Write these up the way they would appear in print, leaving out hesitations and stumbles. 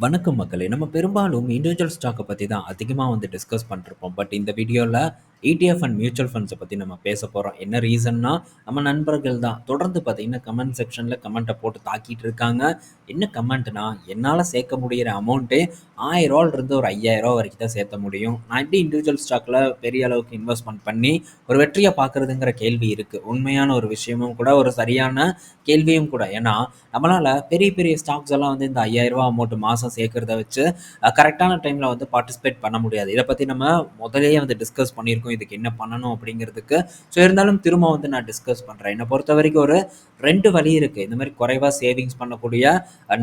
வணக்கம் மக்களே! நம்ம பெரும்பாலும் இண்டிவிஜுவல் ஸ்டாக்க பத்தி தான் அதிகமா டிஸ்கஸ் பண்ணிருப்போம். பட் இந்த வீடியோல ETF அண்ட் மியூச்சுவல் ஃபண்ட்ஸ பத்தி நம்ம பேசப் போறோம். என்ன ரீசன்னா, நம்ம நண்பர்கள் தான் தொடர்ந்து பார்த்தீங்கன்னா, கமெண்ட் செக்ஷன்ல கமெண்ட்ட போட்டு தாக்கிட்டு இருக்காங்க. என்ன கமெண்ட்னா, என்னால சேர்க்க முடியிற அமௌண்ட்டே ரூ. 1000 இருந்து ஒரு ரூ. 5000 வரைக்கும் தான் சேர்த்த முடியும். நான் எப்படி இண்டிவிஜுவல் ஸ்டாக்ல பெரிய அளவுக்கு இன்வெஸ்ட்மென்ட் பண்ணி ஒரு வெற்றிய பார்க்கிறதுங்கிற கேள்வி இருக்கு. உண்மையான ஒரு விஷயமும் கூட, ஒரு சரியான கேள்வியும் கூட. ஏன்னா, நம்மளால பெரிய பெரிய ஸ்டாக்ஸ் எல்லாம் இந்த ரூ. 5000 அமௌண்ட் மாசம் சேர்க்கிறத வச்சு கரெக்டான டைம்ல பார்ட்டிசிபேட் பண்ண முடியாது. இத பத்தி நம்ம முதல்லயே டிஸ்கஸ் பண்ணியிருக்கோம். இதுக்கு என்ன பண்ணணும் அப்படிங்கிறதுக்கு. ஸோ இருந்தாலும் திரும்ப நான் டிஸ்கஸ் பண்றேன். என்ன பொறுத்தவரைக்கும் ஒரு 2 வழி இருக்கு. இந்த மாரி குறைவா சேவிங்ஸ் பண்ணக்கூடிய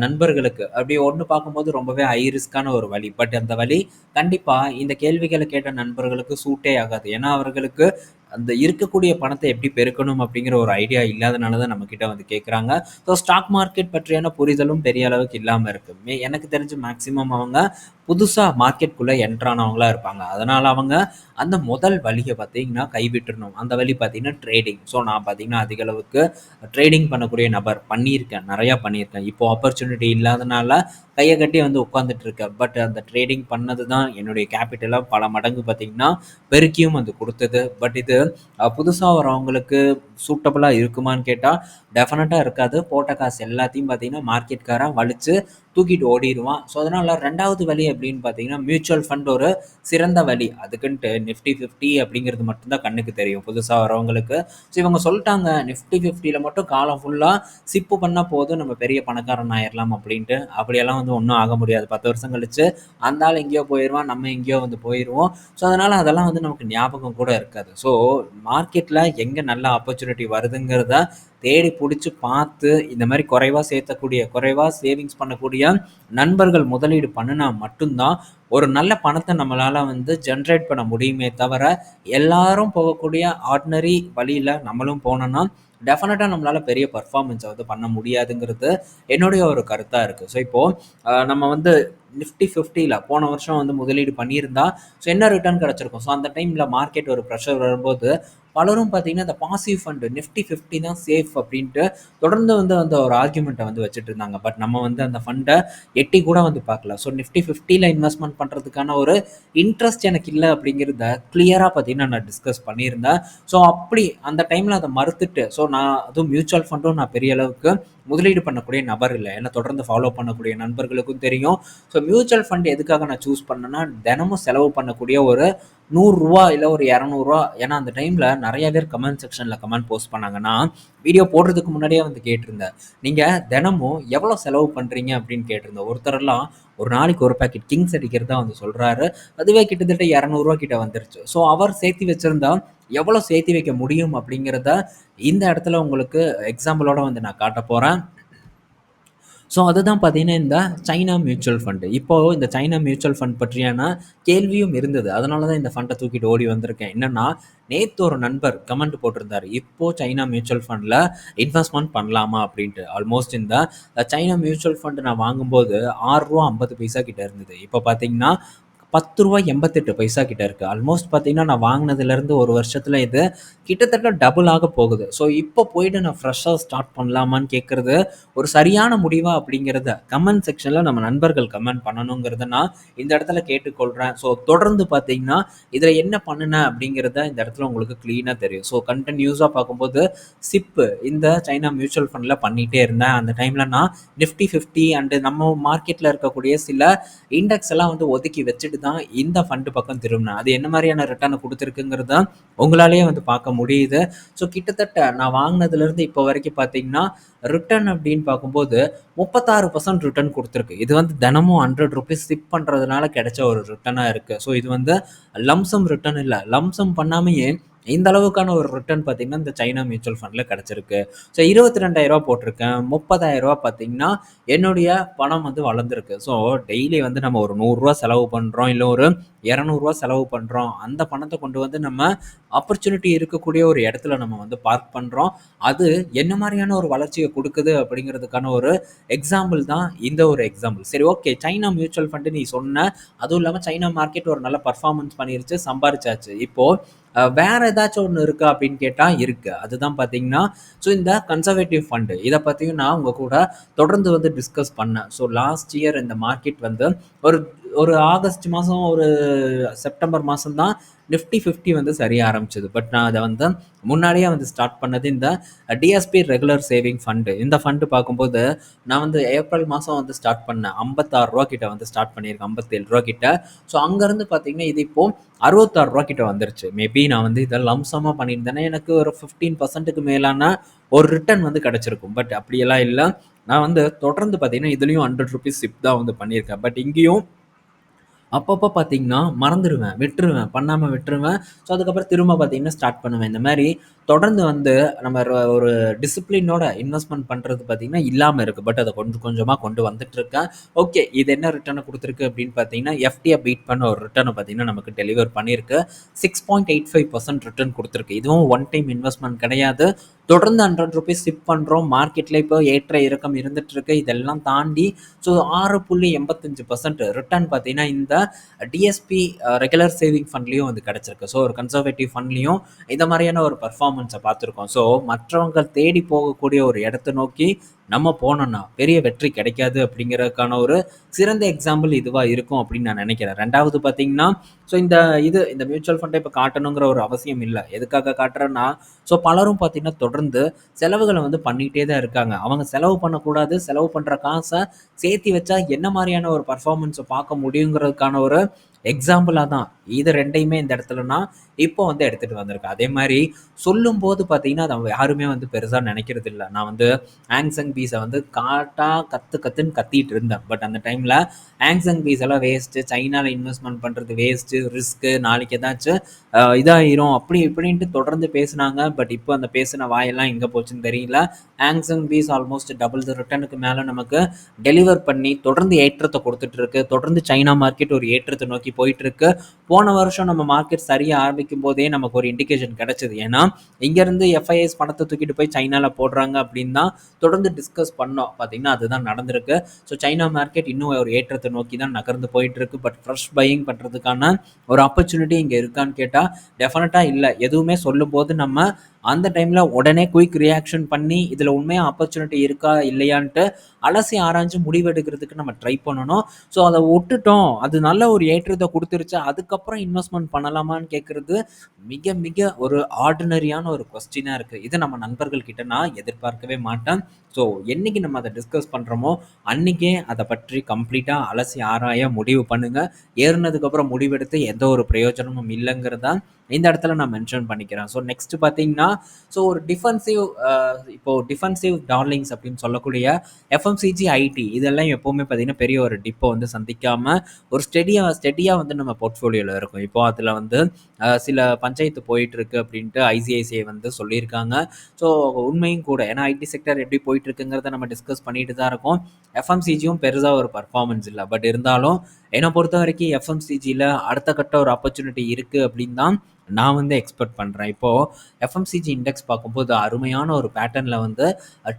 நண்பர்களுக்கு. அப்படி ஒண்ணு பார்க்கும்போது ரொம்பவே ஹை ரிஸ்க்கான ஒரு வழி. பட் அந்த வழி கண்டிப்பா இந்த கேள்விகள கேட்ட நண்பர்களுக்கு சூட்டே ஆகாது. ஏன்னா அவர்களுக்கு அந்த இருக்கக்கூடிய பணத்த எப்படி பெருக்கணும் அப்படிங்கிற ஒரு ஐடியா இல்லாதனால தான் நம்மகிட்ட கேட்குறாங்க. ஸோ ஸ்டாக் மார்க்கெட் பற்றியான புரிதலும் பெரிய அளவுக்கு இல்லாம இருக்கு. எனக்கு தெரிஞ்சு மேக்ஸிமம் அவங்க புதுசா மார்க்கெட்குள்ள என்டர் ஆனவங்களா இருப்பாங்க. அதனால அவங்க அந்த முதல் வழிய பார்த்தீங்கன்னா கைவிட்டுறணும். அந்த வழி பார்த்தீங்கன்னா ட்ரேடிங். ஸோ நான் பார்த்தீங்கன்னா அதிக அளவுக்கு ட்ரேடிங் பண்ணக்கூடிய நபர். பண்ணியிருக்கேன். நெறையா பண்ணியிருக்கேன். இப்போ ஆப்பர்ச்சுனிட்டி இல்லாதனால கைய கட்டி உட்கார்ந்துட்டு இருக்கேன். பட் அந்த ட்ரேடிங் பண்ணது தான் என்னுடைய கேபிட்டல பல மடங்கு பார்த்தீங்கன்னா பெருக்கியும் குடுத்தது. பட் இது புதுசா வரவங்களுக்கு சூட்டபிளா இருக்குமான்னு கேட்டா, டெஃபினட்டா இருக்காது. போட்ட காசு எல்லாத்தையும் பார்த்தீங்கன்னா, மார்க்கெட்காரன் வலிச்சு தூக்கிட்டு ஓடிருவான். ஸோ, அதனால 2வது வழி அப்படின்னு பார்த்தீங்கன்னா, மியூச்சுவல் ஃபண்ட் ஒரு சிறந்த வழி. அதுக்குன்ட்டு நிஃப்டி 50 அப்படிங்கிறது மட்டும் தான் கண்ணுக்கு தெரியும், புதுசா வரவங்களுக்கு. ஸோ, இவங்க சொல்ட்டாங்க, நிஃப்டி 50ல மட்டும் காலம் ஃபுல்லா சிப்பு பண்ணா போதும், நம்ம பெரிய பணக்காரன் ஆயிரலாம் அப்படின்ட்டு. அப்படியெல்லாம் ஒண்ணும் ஆக முடியாது. 10 வருஷம் கழிச்சு அந்த ஆள் எங்கேயோ போயிருவான், நம்ம எங்கேயோ போயிருவோம். ஸோ, அதனால அதெல்லாம் நமக்கு ஞாபகம் கூட இருக்காது. ஸோ, மார்க்கெட்ல எங்க நல்ல ஆப்பர்ச்சுனிட்டி வருதுங்கிறத தேடி புடிச்சு பார்த்து, இந்த மாரி குறைவா சேர்த்தக்கூடிய, குறைவா சேவிங்ஸ் பண்ணக்கூடிய நண்பர்கள் முதலீடு பண்ணுனா மட்டும் தான், ஒரு நல்ல பணத்த நம்மளால ஜெனரேட் பண்ண முடியுமே தவிர, எல்லாரும் போகக்கூடிய ஆர்டினரி வழியில நம்மளும் போனோம்னா, டெஃபினட்டா நம்மளால பெரிய பெர்ஃபார்மன்ஸ பண்ண முடியாதுங்கிறது என்னுடைய ஒரு கருத்தா இருக்கு. ஸோ, இப்போ நம்ம நிஃப்டி 50ல போன வருஷம் முதலீடு பண்ணியிருந்தா, ஸோ என்ன ரிட்டர்ன் கிடைச்சிருக்கும்? ஸோ அந்த டைம்ல மார்க்கெட் ஒரு பிரஷர் வரும்போது, பலரும் பார்த்தீங்கன்னா, இந்த பாசிவ் ஃபண்ட் நிஃப்டி 50 தான் சேஃப் அப்படின்ட்டு தொடர்ந்து அந்த ஒரு ஆர்குமெண்ட்ட வச்சுட்டு இருந்தாங்க. பட் நம்ம அந்த ஃபண்ட எட்டி கூட பார்க்கல. ஸோ நிஃப்டி 50ல இன்வெஸ்ட்மென்ட் பண்றதுக்கான ஒரு இன்ட்ரெஸ்ட் எனக்கு இல்ல அப்படிங்கிறத கிளியரா பார்த்தீங்கன்னா, நான் டிஸ்கஸ் பண்ணியிருந்தேன். ஸோ அப்படி அந்த டைம்ல அத மறுத்துட்டு, ஸோ நான் அதுவும் மியூச்சுவல் ஃபண்டும் நான் பெரிய அளவுக்கு முதலீடு பண்ணக்கூடிய நபர் இல்ல. என்ன தொடர்ந்து ஃபாலோ பண்ணக்கூடிய நண்பர்களுக்கும் தெரியும். ஸோ மியூச்சுவல் ஃபண்ட் எதுக்காக நான் சூஸ் பண்ணேன்னா, தினமும் செலவு பண்ணக்கூடிய ஒரு ரூ. 100 இல்ல ஒரு ரூ. 200. ஏன்னா அந்த டைம்ல நெறைய பேர் கமெண்ட் செக்ஷன்ல கமெண்ட் போஸ்ட் பண்ணாங்க. நான் வீடியோ போடுறதுக்கு முன்னாடியே கேட்டிருந்தேன். நீங்க தினமும் எவ்வளோ செலவு பண்றீங்க அப்படின்னு கேட்டிருந்தேன். ஒருத்தரெல்லாம் ஒரு நாளைக்கு ஒரு பாக்கெட் கிங்ஸ் அடிக்கிறதா சொல்றாரு. அதுவே கிட்டத்தட்ட ரூ. 200 கிட்ட வந்துருச்சு. ஸோ அவர் சேர்த்து வச்சிருந்தா எவ்வளோ சேர்த்து வைக்க முடியும் அப்படிங்கிறத இந்த இடத்துல உங்களுக்கு எக்ஸாம்பிளோட நான் காட்டப் போறேன். ஸோ அதுதான் பார்த்தீங்கன்னா, இந்த சைனா மியூச்சுவல் ஃபண்ட். இப்போ இந்த சைனா மியூச்சுவல் ஃபண்ட் பற்றியான கேள்வியும் இருந்தது. அதனால தான் இந்த ஃபண்ட தூக்கிட்டு ஓடி வந்திருக்கேன். என்னன்னா, நேத்து ஒரு நண்பர் கமெண்ட் போட்டிருந்தாரு. இப்போ சைனா மியூச்சுவல் ஃபண்ட்ல இன்வெஸ்ட்மென்ட் பண்ணலாமா அப்படின்ட்டு. ஆல்மோஸ்ட் இந்த சைனா மியூச்சுவல் ஃபண்ட் நான் வாங்கும்போது ரூ. 6.50 கிட்ட இருந்தது. இப்போ பார்த்தீங்கன்னா, ரூ. 10.88 கிட்ட இருக்கு. ஆல்மோஸ்ட் பார்த்தீங்கன்னா, நான் வாங்குனதுலேருந்து 1 வருஷத்துல இது கிட்டத்தட்ட டபுள் ஆக போகுது. ஸோ இப்போ போயிட்டு நான் ஃப்ரெஷ்ஷா ஸ்டார்ட் பண்ணலாமான்னு கேட்கறது ஒரு சரியான முடிவா அப்படிங்கிறத கமெண்ட் செக்ஷன்ல நம்ம நண்பர்கள் கமெண்ட் பண்ணணுங்கிறத நான் இந்த இடத்துல கேட்டுக்கொள்றேன். ஸோ தொடர்ந்து பார்த்தீங்கன்னா, இதுல என்ன பண்ணுனேன் அப்படிங்கிறத இந்த இடத்துல உங்களுக்கு கிளீனா தெரியும். ஸோ கன்டினியூஸா பார்க்கும்போது சிப் இந்த சைனா மியூச்சுவல் ஃபண்ட்ல பண்ணிட்டே இருந்தேன். அந்த டைம்ல நான் நிஃப்டி 50 அண்ட் நம்ம மார்க்கெட்ல இருக்கக்கூடிய சில இண்டெக்ஸ் எல்லாம் ஒதுக்கி வச்சுட்டு தான் இந்த ஃபண்ட் பக்கம் திரும்பினேன். அது என்ன மாதிரியான ரிட்டர்னை கொடுத்துருக்குங்கிறத உங்களாலேயே பார்க்க முடியுது. ஸோ கிட்டத்தட்ட நான் வாங்கினதுலேருந்து இப்போ வரைக்கும் பார்த்தீங்கன்னா, ரிட்டர்ன் அப்படின்னு பார்க்கும்போது 36% ரிட்டர்ன் கொடுத்துருக்கு. இது தினமும் ₹100 சிப் பண்ணுறதுனால கிடைச்ச ஒரு ரிட்டர்னாக இருக்குது. ஸோ இது லம்சம் ரிட்டர்ன் இல்லை. லம்சம் பண்ணாமையே இந்த அளவுக்கான ஒரு ரிட்டர்ன் பார்த்தீங்கன்னா, இந்த சைனா மியூச்சுவல் ஃபண்ட்ல கிடைச்சிருக்கு. ஸோ ரூ. 22,000 போட்டிருக்கேன். ரூ. 30,000 பார்த்தீங்கன்னா, என்னுடைய பணம் வளர்ந்துருக்கு. ஸோ டெய்லி நம்ம ஒரு ரூ. 100 செலவு பண்ணுறோம், இல்லை ஒரு ரூ. 200 செலவு பண்ணுறோம். அந்த பணத்தை கொண்டு நம்ம ஆப்பர்ச்சுனிட்டி இருக்கக்கூடிய ஒரு இடத்துல நம்ம பார்க் பண்ணுறோம். அது என்ன மாதிரியான ஒரு வளர்ச்சியை கொடுக்குது அப்படிங்கிறதுக்கான ஒரு எக்ஸாம்பிள் தான் இந்த ஒரு எக்ஸாம்பிள். சரி, ஓகே, சைனா மியூச்சுவல் ஃபண்டு நீ சொன்ன, அதுவும் இல்லாமல் சைனா மார்க்கெட் ஒரு நல்ல பர்ஃபார்மன்ஸ் பண்ணிருச்சு, சம்பாரிச்சாச்சு. இப்போ வேற ஏதாச்சும் ஒண்ணு இருக்கா அப்படின்னு கேட்டா இருக்கு. அதுதான் பார்த்தீங்கன்னா, ஸோ இந்த கன்சர்வேட்டிவ் ஃபண்ட் இத பத்தியும் நான் உங்க கூட தொடர்ந்து வந்து டிஸ்கஸ் பண்ணேன். ஸோ லாஸ்ட் இயர் இந்த மார்க்கெட் வந்து ஒரு ஒரு ஆகஸ்ட் மாசம், ஒரு செப்டம்பர் மாசம் தான் நிஃப்டி 50 வந்து சரிய ஆரம்பிச்சது. பட் நான் அத வந்து முன்னாடியே வந்து ஸ்டார்ட் பண்ணது இந்த டிஎஸ்பி ரெகுலர் சேவிங் ஃபண்ட். இந்த ஃபண்ட் பார்க்கும்போது நான் வந்து ஏப்ரல் மாசம் வந்து ஸ்டார்ட் பண்ணேன். ரூ. 56 கிட்ட வந்து ஸ்டார்ட் பண்ணியிருக்கேன். ரூ. 57 கிட்ட. ஸோ அங்கருந்து பார்த்தீங்கன்னா, இது இப்போ ரூ. 66 கிட்ட வந்துருச்சு. மேபி நான் வந்து இத லம்ப் சம்மா பண்ணியிருந்தேன்னா, எனக்கு ஒரு 15%க்கு மேலான ஒரு ரிட்டர்ன் வந்து கிடைச்சிருக்கும். பட் அப்படியெல்லாம் இல்ல. நான் வந்து தொடர்ந்து பார்த்தீங்கன்னா, இதுலயும் ₹100 சிப் தான் வந்து பண்ணியிருக்கேன். பட் இங்கேயும் அப்பப்போ பார்த்தீங்கன்னா மறந்துருவேன், விட்டுருவேன், பண்ணாம விட்டுருவேன். ஸோ அதுக்கப்புறம் திரும்ப பார்த்தீங்கன்னா ஸ்டார்ட் பண்ணுவேன். இந்த மாரி தொடர்ந்து வந்து நம்ம ஒரு டிசிப்ளினோட இன்வெஸ்ட்மென்ட் பண்றது பார்த்தீங்கன்னா இல்லாம இருக்கு. பட் அத கொஞ்சம் கொஞ்சமா கொண்டு வந்துட்டுருக்கேன். ஓகே, இது என்ன ரிட்டர்ன குடுத்துருக்கு அப்படின்னு பார்த்தீங்கன்னா, எஃப்டிய பீட் பண்ண ஒரு ரிட்டர்ன பார்த்தீங்கன்னா நமக்கு டெலிவர் பண்ணியிருக்கு. 6.85% ரிட்டர்ன் குடுத்துருக்கு. இதுவும் ஒன் டைம் இன்வெஸ்ட்மென்ட் கிடையாது. தொடர்ந்து ₹100 சிப் பண்றோம். மார்க்கெட்ல இப்போ ஏற்ற இறக்கம் இருந்துட்டு இருக்கு. இதெல்லாம் தாண்டி ஸோ 6.85% ரிட்டர்ன் பார்த்தீங்கன்னா, இந்த டிஎஸ்பி ரெகுலர் சேவிங் ஃபண்ட்லயும் வந்து கிடைச்சிருக்கு. ஸோ ஒரு கன்சர்வேட்டிவ் ஃபண்ட்லயும் இந்த மாதிரியான ஒரு பெர்ஃபார்மன்ஸை பார்த்துருக்கோம். ஸோ மற்றவங்க தேடி போகக்கூடிய ஒரு இடத்தை நோக்கி நம்ம போனோம்னா பெரிய வெற்றி கிடைக்காது அப்படிங்கிறதுக்கான ஒரு சிறந்த எக்ஸாம்பிள் இதுவா இருக்கும் அப்படின்னு நான் நினைக்கிறேன். ரெண்டாவது பார்த்தீங்கன்னா, ஸோ இந்த மியூச்சுவல் ஃபண்டை இப்போ காட்டணுங்கிற ஒரு அவசியம் இல்லை. எதுக்காக காட்டுறேன்னா, ஸோ பலரும் பார்த்தீங்கன்னா தொடர்ந்து செலவுகளை வந்து பண்ணிகிட்டே தான் இருக்காங்க. அவங்க செலவு பண்ணக்கூடாது, செலவு பண்ணுற காசை சேர்த்தி வச்சா என்ன மாதிரியான ஒரு பர்ஃபார்மன்ஸை பார்க்க முடியுங்கிறதுக்கான ஒரு எக்ஸாம்பிளாக தான் இது ரெண்டையுமே இந்த இடத்துல நான் இப்போ வந்து எடுத்துகிட்டு வந்திருக்கேன். அதே மாதிரி சொல்லும்போது பார்த்தீங்கன்னா, அதை யாருமே வந்து பெருசாக நினைக்கிறது இல்லை. நான் வந்து ஆங்சங் பீஸை வந்து கத்துன்னு கத்திட்டு இருந்தேன். பட் அந்த டைமில் ஆங்சங் பீஸ் எல்லாம் வேஸ்ட்டு, சைனாவில் இன்வெஸ்ட்மெண்ட் பண்ணுறது வேஸ்ட்டு, ரிஸ்க்கு, நாளைக்கு ஏதாச்சும் இதாயிரும் அப்படி இப்படின்ட்டு தொடர்ந்து பேசினாங்க. பட் இப்போ அந்த பேசின வாயெல்லாம் எங்கே போச்சுன்னு தெரியல. ஆங்சங் பீஸ் ஆல்மோஸ்ட் டபுள் த ரிட்டர்னுக்கு மேலே நமக்கு டெலிவர் பண்ணி தொடர்ந்து ஏற்றத்தை கொடுத்துட்டு இருக்கு. தொடர்ந்து சைனா மார்க்கெட் ஒரு ஏற்றத்தை நோக்கி போயிட்டு இருக்கு. போன வருஷம் நம்ம மார்க்கெட் சரியா ஆரம்பிக்கும் போதே நமக்கு ஒரு இண்டிகேஷன் கிடைச்சது. ஏன்னா இங்கேருந்து எஃப்ஐஎஸ் பணத்தை தூக்கிட்டு போய் சைனாவில் போடுறாங்க அப்படின்னு தான் தொடர்ந்து டிஸ்கஸ் பண்ணோம். பார்த்தீங்கன்னா அதுதான் நடந்திருக்கு. ஸோ சைனா மார்க்கெட் இன்னும் ஒரு ஏற்றத்தை நோக்கி தான் நகர்ந்து போயிட்டு இருக்கு. பட் ஃப்ரெஷ் பையிங் பண்ணுறதுக்கான ஒரு ஆப்பர்ச்சுனிட்டி இங்கே இருக்கான்னு கேட்டால் டெஃபினட்டாக இல்லை. எதுவுமே சொல்லும்போது நம்ம அந்த டைமில் உடனே குயிக் ரியாக்ஷன் பண்ணி இதில் உண்மையாக ஆப்பர்ச்சுனிட்டி இருக்கா இல்லையான்ட்டு அலசி ஆராய்ஞ்சு முடிவெடுக்கிறதுக்கு நம்ம ட்ரை பண்ணணும். ஸோ அதை விட்டுட்டோம், அது நல்ல ஒரு ஏற்றத்தை கொடுத்துருச்சு, அதுக்கப்புறம் இன்வெஸ்ட்மெண்ட் பண்ணலாமான்னு கேட்குறது மிக மிக ஒரு ஆர்டினரியான ஒரு கொஸ்டினாக இருக்குது. இது நம்ம நண்பர்கள் கிட்ட நான் எதிர்பார்க்கவே மாட்டேன். ஸோ என்னைக்கு நம்ம அதை டிஸ்கஸ் பண்ணுறோமோ அன்றைக்கே அதை பற்றி கம்ப்ளீட்டாக அலசி ஆராய முடிவு பண்ணுங்கள். ஏறினதுக்கப்புறம் முடிவெடுத்து எந்த ஒரு பிரயோஜனமும் இல்லைங்கிறதா இந்த இடத்துல நான் மென்ஷன் பண்ணிக்கிறேன். ஸோ நெக்ஸ்ட் பார்த்தீங்கன்னா, ஸோ ஒரு இப்போ டிஃபென்சிவ் டார்லிங்ஸ் அப்படின்னு சொல்லக்கூடிய எஃப்எம்சிஜி, ஐடி இதெல்லாம் எப்போவுமே பார்த்தீங்கன்னா பெரிய ஒரு டிப்பை வந்து சந்திக்காமல் ஒரு ஸ்டெடியாக வந்து நம்ம போர்ட்ஃபோலியோவில் இருக்கும். இப்போ அதில் வந்து சில பஞ்சாயத்து போயிட்டு இருக்கு அப்படின்ட்டு ஐசிஐசிஐ வந்து சொல்லியிருக்காங்க. ஸோ உண்மையும் கூட. ஏன்னா ஐடி செக்டர் எப்படி போயிட்டு இருக்குங்கிறத நம்ம டிஸ்கஸ் பண்ணிட்டு தான் இருக்கோம். எஃப்எம்சிஜியும் பெருசாக ஒரு பர்ஃபார்மன்ஸ் இல்லை. பட் இருந்தாலும் என்னை பொறுத்த வரைக்கும் எஃப்எம்சிஜியில் அடுத்த கட்ட ஒரு ஆப்பர்ச்சுனிட்டி இருக்குது அப்படின்னு தான் நான் வந்து எக்ஸ்பெக்ட் பண்ணுறேன். இப்போது எஃப்எம்சிஜி இண்டெக்ஸ் பார்க்கும்போது அருமையான ஒரு பேட்டர்னில் வந்து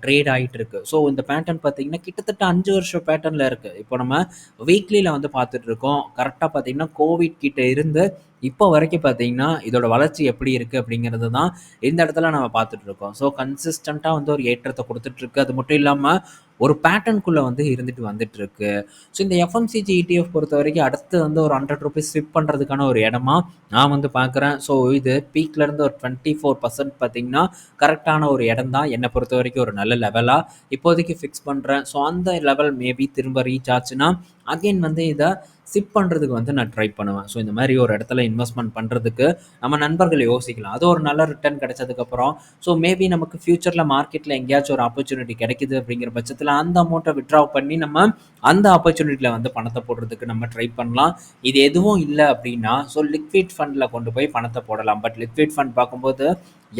ட்ரேட் ஆகிட்டு இருக்கு. ஸோ இந்த பேட்டர்ன் பார்த்தீங்கன்னா கிட்டத்தட்ட 5 வருஷம் பேட்டர்னில் இருக்குது. இப்போ நம்ம வீக்லியில் வந்து பார்த்துட்டு இருக்கோம். கரெக்டாக பார்த்தீங்கன்னா கோவிட் கிட்ட இருந்து இப்போ வரைக்கும் பார்த்தீங்கன்னா இதோட வளர்ச்சி எப்படி இருக்குது அப்படிங்கிறது தான் இந்த இடத்துல நம்ம பார்த்துட்டு இருக்கோம். ஸோ கன்சிஸ்டண்ட்டாக வந்து ஒரு ஏற்றத்தை கொடுத்துட்ருக்கு. அது மட்டும் இல்லாமல் ஒரு பேட்டர்னுக்குள்ளே வந்து இருந்துட்டு வந்துட்டு இருக்கு. ஸோ இந்த எஃப்எம்சிஜி இடிஎஃப் பொறுத்த வரைக்கும் அடுத்து வந்து ஒரு ₹100 ஸ்விப் பண்ணுறதுக்கான ஒரு இடமா நான் வந்து பார்க்குறேன். ஸோ இது பீக்லேருந்து ஒரு 24% பார்த்தீங்கன்னா கரெக்டான ஒரு இடம் தான் என்னை பொறுத்த வரைக்கும் ஒரு நல்ல லெவலாக இப்போதைக்கு ஃபிக்ஸ் பண்ணுறேன். ஸோ அந்த லெவல் மேபி திரும்ப ரீச் ஆச்சுன்னா அகெயின் வந்து இதை சிப் பண்ணுறதுக்கு வந்து நான் ட்ரை பண்ணுவேன். ஸோ இந்த மாதிரி ஒரு இடத்துல இன்வெஸ்ட்மெண்ட் பண்ணுறதுக்கு நம்ம நண்பர்கள் யோசிக்கலாம். அது ஒரு நல்ல ரிட்டர்ன் கிடைச்சதுக்கப்புறம் ஸோ மேபி நமக்கு ஃப்யூச்சரில் மார்க்கெட்டில் எங்கேயாச்சும் ஒரு ஆப்பர்ச்சுனிட்டி கிடைக்குது அப்படிங்கிற பட்சத்தில் அந்த அமௌண்ட்டை வித்ட்ரா பண்ணி நம்ம அந்த ஆப்பர்ச்சுனிட்டியில் வந்து பணத்தை போடுறதுக்கு நம்ம ட்ரை பண்ணலாம். இது எதுவும் இல்லை அப்படின்னா ஸோ லிக்விட் ஃபண்டில் கொண்டு போய் பணத்தை போடலாம். பட் லிக்விட் ஃபண்ட் பார்க்கும்போது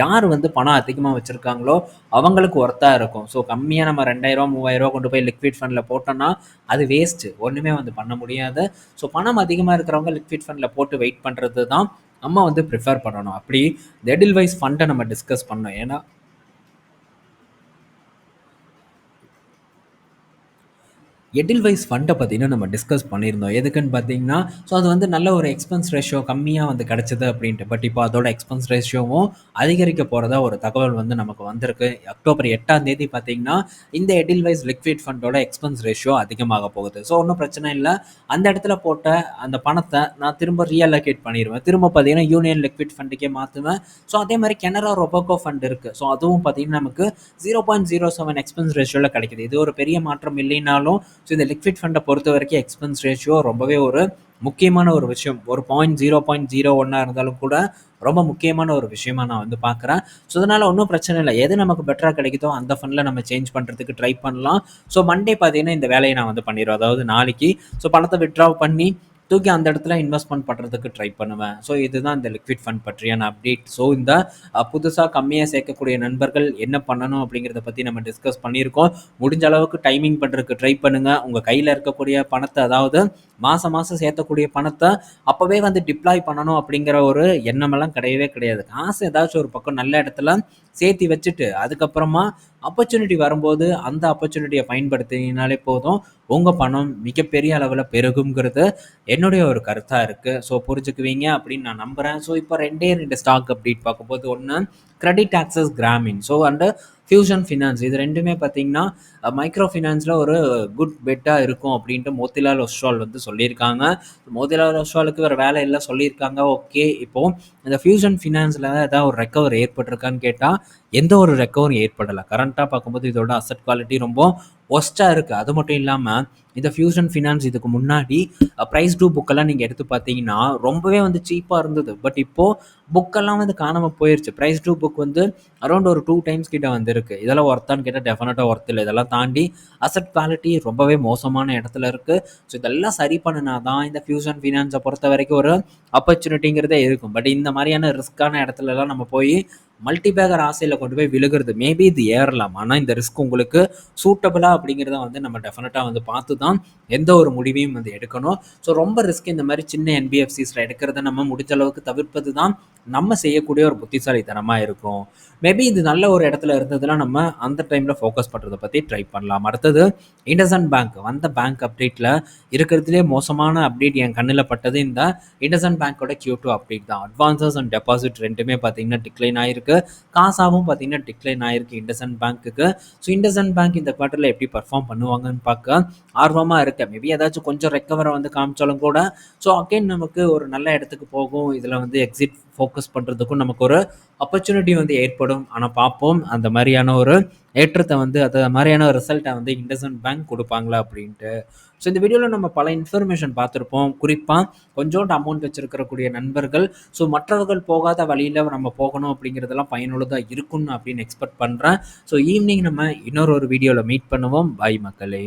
யார் வந்து பணம் அதிகமாக வச்சுருக்காங்களோ அவங்களுக்கு ஒர்த்தாக இருக்கும். ஸோ கம்மியாக நம்ம ₹2000 ₹3000 கொண்டு போய் லிக்விட் ஃபண்டில் போட்டோம்னா அது வேஸ்ட்டு, ஒன்றுமே வந்து பண்ண முடியாது. ஸோ பணம் அதிகமாக இருக்கிறவங்க லிக்விட் ஃபண்டில் போட்டு வெயிட் பண்ணுறது தான் நம்ம வந்து ப்ரிஃபர் பண்ணணும். அப்படி எடில் வைஸ் ஃபண்டை நம்ம டிஸ்கஸ் பண்ணோம். ஏன்னா எடில்வைஸ் ஃபண்ட பார்த்தீங்கன்னா, நம்ம டிஸ்கஸ் பண்ணியிருந்தோம். எதுக்குன்னு பார்த்தீங்கன்னா, ஸோ அது வந்து நல்ல ஒரு எக்ஸ்பென்ஸ் ரேஷியோ கம்மியா வந்து கிடைச்சது அப்படின்ட்டு. பட் இப்போ அதோட எக்ஸ்பென்ஸ் ரேஷியோவும் அதிகரிக்க போறதா ஒரு தகவல் வந்து நமக்கு வந்திருக்கு. அக்டோபர் 8ஆம் தேதி பார்த்தீங்கன்னா, இந்த எடில்வைஸ் லிக்விட் ஃபண்டோட எக்ஸ்பென்ஸ் ரேஷியோ அதிகமாக போகுது. ஸோ ஒண்ணும் பிரச்சனை இல்ல. அந்த இடத்துல போட்ட அந்த பணத்த நான் திரும்ப ரீஅலோகேட் பண்ணிருவேன். திரும்ப பார்த்தீங்கன்னா, யூனியன் லிக்விட் ஃபண்டுக்கே மாத்துவேன். ஸோ அதே மாரி கனரா ரொபோகோ ஃபண்ட் இருக்கு. ஸோ அதுவும் பார்த்தீங்கன்னா, நமக்கு 0.07 எக்ஸ்பென்ஸ் ரேஷியோல கிடைக்குது. இது ஒரு பெரிய மாற்றம் இல்லைனாலும், ஸோ இந்த லிக்விட் ஃபண்டை பொறுத்த வரைக்கும் எக்ஸ்பென்ஸ் ரேஷியோ ரொம்பவே ஒரு முக்கியமான ஒரு விஷயம். ஒரு 0.01 இருந்தாலும் கூட ரொம்ப முக்கியமான ஒரு விஷயமா நான் வந்து பார்க்குறேன். ஸோ அதனால ஒன்றும் பிரச்சனை இல்லை. எது நமக்கு பெட்டராக கிடைக்குதோ அந்த ஃபண்டில் நம்ம சேஞ்ச் பண்ணுறதுக்கு ட்ரை பண்ணலாம். ஸோ மண்டே பார்த்தீங்கன்னா இந்த வேலையை நான் வந்து பண்ணிடுவேன். அதாவது நாளைக்கு ஸோ பணத்தை வித்ட்ரா பண்ணி தூக்கி அந்த இடத்துல இன்வெஸ்ட்மெண்ட் பண்ணுறதுக்கு ட்ரை பண்ணுவேன். ஸோ இதுதான் இந்த லிக்விட் ஃபண்ட் பற்றியான அப்டேட். ஸோ இந்த புதுசாக கம்மியாக சேர்க்கக்கூடிய நண்பர்கள் என்ன பண்ணணும் அப்படிங்கிறத பற்றி நம்ம டிஸ்கஸ் பண்ணியிருக்கோம். முடிஞ்ச அளவுக்கு டைமிங் பண்ணுறதுக்கு ட்ரை பண்ணுங்கள். உங்கள் கையில் இருக்கக்கூடிய பணத்தை, அதாவது மாதம் மாதம் சேர்த்தக்கூடிய பணத்தை அப்போவே வந்து டிப்ளாய் பண்ணணும் அப்படிங்கிற ஒரு எண்ணமெல்லாம் கிடையவே கிடையாது. காசு ஏதாச்சும் ஒரு பக்கம் நல்ல இடத்துல சேர்த்தி வச்சுட்டு அதுக்கப்புறமா ஆப்பர்ச்சுனிட்டி வரும்போது அந்த ஆப்பர்ச்சுனிட்டியை பயன்படுத்தினாலே போதும். உங்கள் பணம் மிகப்பெரிய அளவில் பெருகுங்கிறது என்னுடைய ஒரு கருத்தாக இருக்குது. ஸோ புரிஞ்சுக்குவீங்க அப்படின்னு நான் நம்புகிறேன். ஸோ இப்போ 2 ஸ்டாக் அப்டேட் பார்க்கும்போது, ஒன்று credit access Gramin, so and fusion finance. இது ரெண்டுமே பார்த்தீங்கன்னா மைக்ரோ ஃபினான்ஸில் ஒரு குட் பெட்டாக இருக்கும் அப்படின்ட்டு மோதிலால் ஒஸ்வால் வந்து சொல்லியிருக்காங்க. மோதிலால் ஒஸ்வாலுக்கு வேறு வேலை இல்லை சொல்லியிருக்காங்க. ஓகே, இப்போது இந்த ஃபியூஷன் ஃபினான்ஸில் ஏதாவது ஒரு ரெக்கவர் ஏற்பட்டிருக்கான்னு கேட்டால் எந்த ஒரு ரெக்கவரும் ஏற்படலை. கரண்ட்டாக பார்க்கும்போது இதோட அசட் குவாலிட்டி ரொம்ப ஒஸ்ட்டாக இருக்குது. அது மட்டும் இல்லாமல் இந்த ஃபியூஷன் ஃபினான்ஸ் இதுக்கு முன்னாடி ப்ரைஸ் டூ புக்கெல்லாம் நீங்கள் எடுத்து பார்த்தீங்கன்னா ரொம்பவே வந்து சீப்பாக இருந்தது. பட் இப்போது புக்கெல்லாம் வந்து காணாமல் போயிடுச்சு. ப்ரைஸ் டூ புக் வந்து அரௌண்ட் ஒரு 2 டைம்ஸ் கிட்ட வந்துருக்கு. இதெல்லாம் ஒர்த்தான்னு கேட்டால் டெஃபினட்டாக ஒர்த் இல்லை. இதெல்லாம் தாண்டி அசட் குவாலிட்டி ரொம்பவே மோசமான இடத்துல இருக்குது. ஸோ இதெல்லாம் சரி பண்ணினா தான் இந்த ஃபியூஷன் ஃபினான்ஸை பொறுத்த வரைக்கும் ஒரு ஆப்பர்ச்சுனிட்டிங்கிறதே இருக்கும். பட் இந்த மாதிரியான ரிஸ்க்கான இடத்துலலாம் நம்ம போய் மல்டிபேகர் ஆசையில் கொண்டு போய் விழுகிறது. மேபி இது ஏறலாம், ஆனால் இந்த ரிஸ்க் உங்களுக்கு சூட்டபிளா அப்படிங்கிறத வந்து நம்ம டெஃபினட்டாக வந்து பார்த்து தான் எந்த ஒரு முடிவையும் வந்து எடுக்கணும். ஸோ ரொம்ப ரிஸ்க் இந்த மாதிரி சின்ன என்பிஎஃப்சிஸில் எடுக்கிறத நம்ம முடிஞ்ச அளவுக்கு தவிர்ப்பது தான் நம்ம செய்யக்கூடிய ஒரு புத்திசாலித்தனமாக இருக்கும். மேபி இது நல்ல ஒரு இடத்துல இருந்ததுன்னா நம்ம அந்த டைமில் ஃபோக்கஸ் பண்ணுறதை பற்றி ட்ரை பண்ணலாம். அடுத்தது இண்டஸ்இண்ட் பேங்க் வந்த பேங்க் அப்டேட்டில் இருக்கிறதுலே மோசமான அப்டேட் என் கண்ணில் பட்டது இந்த இண்டஸ்இண்ட் பேங்கோட Q2 அப்டேட் தான். அட்வான்சஸ் அண்ட் டெபாசிட் ரெண்டுமே பார்த்தீங்கன்னா டிக்ளைன் ஆயிருக்கு. காசாவும் பார்த்தீங்கன்னா டிக்ளைன் ஆயிருக்கு இண்டஸ்இண்ட் பேங்க்குக்கு. ஸோ இண்டஸ்இண்ட் பேங்க் இந்த குவார்ட்டரில் எப்படி பர்ஃபார்ம் பண்ணுவாங்கன்னு பார்க்க ஆர்வமாக இருக்கேன். மேபி ஏதாச்சும் கொஞ்சம் ரெக்கவரை வந்து காமிச்சாலும் கூட ஸோ அகைன் நமக்கு ஒரு நல்ல இடத்துக்கு போகும். இதில் வந்து எக்ஸிட் ஃபோக்கஸ் பண்ணுறதுக்கும் நமக்கு ஒரு ஆப்பர்ச்சுனிட்டி வந்து ஏற்படும். ஆனால் பார்ப்போம் அந்த மாதிரியான ஒரு ஏற்றத்தை வந்து அது மாதிரியான ஒரு ரிசல்ட்டை வந்து இண்டஸ்இண்ட் பேங்க் கொடுப்பாங்களா அப்படின்ட்டு. ஸோ இந்த வீடியோவில் நம்ம பல இன்ஃபர்மேஷன் பார்த்துருப்போம். குறிப்பாக கொஞ்சோண்டு அமௌண்ட் வச்சிருக்கக்கூடிய நண்பர்கள் ஸோ மற்றவர்கள் போகாத வழியில் நம்ம போகணும் அப்படிங்கிறதெல்லாம் பயனுள்ளதாக இருக்கும்னு அப்படின்னு எக்ஸ்பெக்ட் பண்ணுறேன். ஸோ ஈவினிங் நம்ம இன்னொரு வீடியோவில் மீட் பண்ணுவோம். பாய் மக்களே.